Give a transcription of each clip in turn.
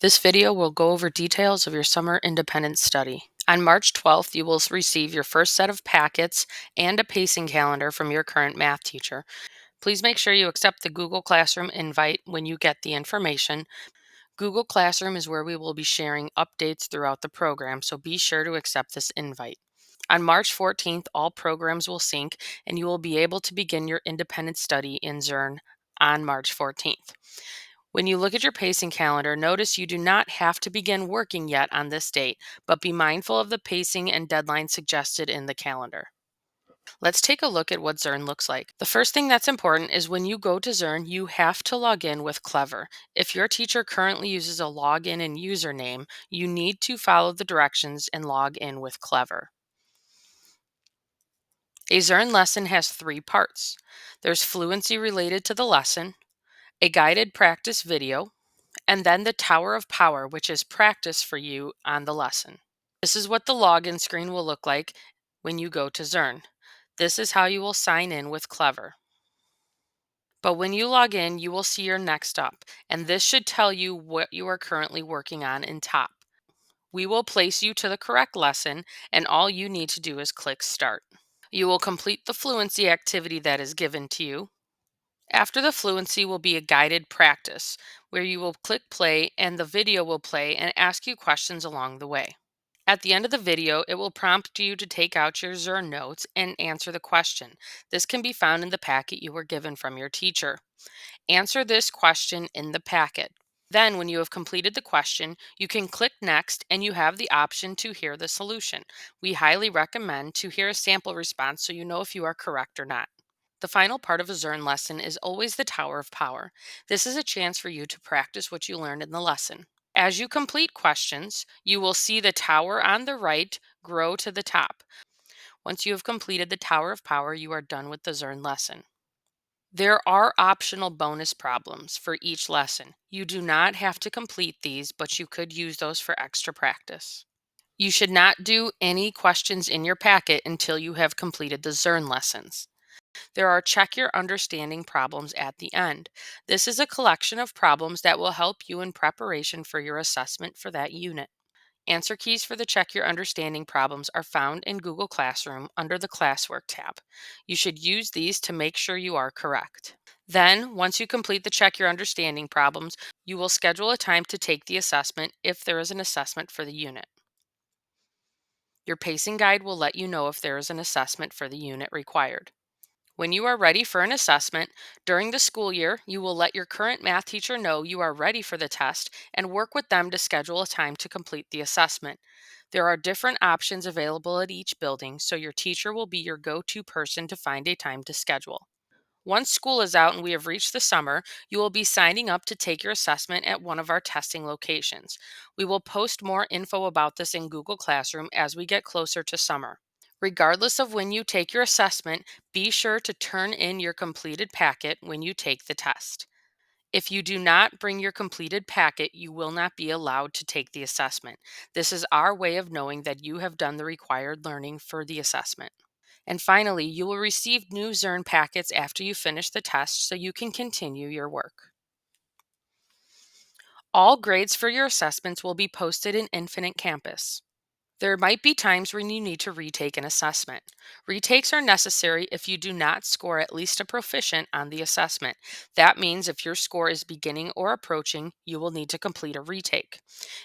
This video will go over details of your summer independent study. On March 12th, you will receive your first set of packets and a pacing calendar from your current math teacher. Please make sure you accept the Google Classroom invite when you get the information. Google Classroom is where we will be sharing updates throughout the program, so be sure to accept this invite. On March 14th, all programs will sync and you will be able to begin your independent study in Zearn on March 14th. When you look at your pacing calendar, notice you do not have to begin working yet on this date, but be mindful of the pacing and deadline suggested in the calendar. Let's take a look at what Zearn looks like. The first thing that's important is when you go to Zearn, you have to log in with Clever. If your teacher currently uses a login and username, you need to follow the directions and log in with Clever. A Zearn lesson has 3 parts. There's fluency related to the lesson, a guided practice video, and then the Tower of Power, which is practice for you on the lesson. This is what the login screen will look like when you go to Zearn. This is how you will sign in with Clever. But when you log in, you will see your next up, and this should tell you what you are currently working on in top. We will place you to the correct lesson, and all you need to do is click Start. You will complete the fluency activity that is given to you. After the fluency will be a guided practice, where you will click play and the video will play and ask you questions along the way. At the end of the video, it will prompt you to take out your Zearn notes and answer the question. This can be found in the packet you were given from your teacher. Answer this question in the packet. Then, when you have completed the question, you can click Next and you have the option to hear the solution. We highly recommend to hear a sample response so you know if you are correct or not. The final part of a Zearn lesson is always the Tower of Power. This is a chance for you to practice what you learned in the lesson. As you complete questions, you will see the tower on the right grow to the top. Once you have completed the Tower of Power, you are done with the Zearn lesson. There are optional bonus problems for each lesson. You do not have to complete these, but you could use those for extra practice. You should not do any questions in your packet until you have completed the Zearn lessons. There are check your understanding problems at the end. This is a collection of problems that will help you in preparation for your assessment for that unit. Answer keys for the check your understanding problems are found in Google Classroom under the Classwork tab. You should use these to make sure you are correct. Then, once you complete the check your understanding problems, you will schedule a time to take the assessment if there is an assessment for the unit. Your pacing guide will let you know if there is an assessment for the unit required. When you are ready for an assessment during the school year, you will let your current math teacher know you are ready for the test and work with them to schedule a time to complete the assessment. There are different options available at each building, so your teacher will be your go-to person to find a time to schedule. Once school is out and we have reached the summer, you will be signing up to take your assessment at one of our testing locations. We will post more info about this in Google Classroom as we get closer to summer. Regardless of when you take your assessment, be sure to turn in your completed packet when you take the test. If you do not bring your completed packet, you will not be allowed to take the assessment. This is our way of knowing that you have done the required learning for the assessment. And finally, you will receive new Zearn packets after you finish the test so you can continue your work. All grades for your assessments will be posted in Infinite Campus. There might be times when you need to retake an assessment. Retakes are necessary if you do not score at least a proficient on the assessment. That means if your score is beginning or approaching, you will need to complete a retake.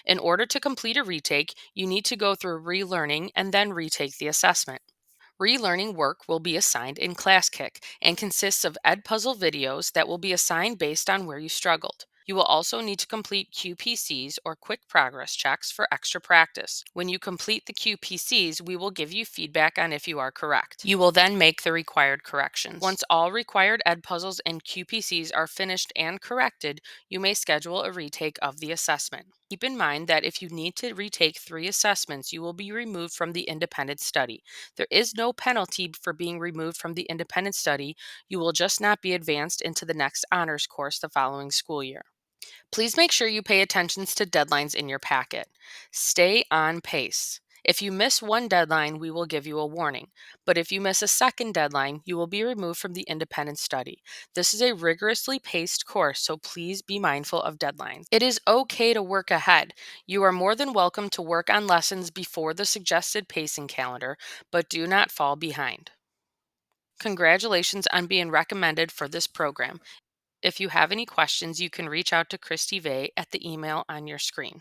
In order to complete a retake, you need to go through relearning and then retake the assessment. Relearning work will be assigned in ClassKick and consists of Edpuzzle videos that will be assigned based on where you struggled. You will also need to complete QPCs or quick progress checks for extra practice. When you complete the QPCs, we will give you feedback on if you are correct. You will then make the required corrections. Once all required Edpuzzles and QPCs are finished and corrected, you may schedule a retake of the assessment. Keep in mind that if you need to retake 3 assessments, you will be removed from the independent study. There is no penalty for being removed from the independent study. You will just not be advanced into the next honors course the following school year. Please make sure you pay attention to deadlines in your packet. Stay on pace. If you miss one deadline, we will give you a warning. But if you miss a second deadline, you will be removed from the independent study. This is a rigorously paced course, so please be mindful of deadlines. It is okay to work ahead. You are more than welcome to work on lessons before the suggested pacing calendar, but do not fall behind. Congratulations on being recommended for this program. If you have any questions, you can reach out to Christy Vay at the email on your screen.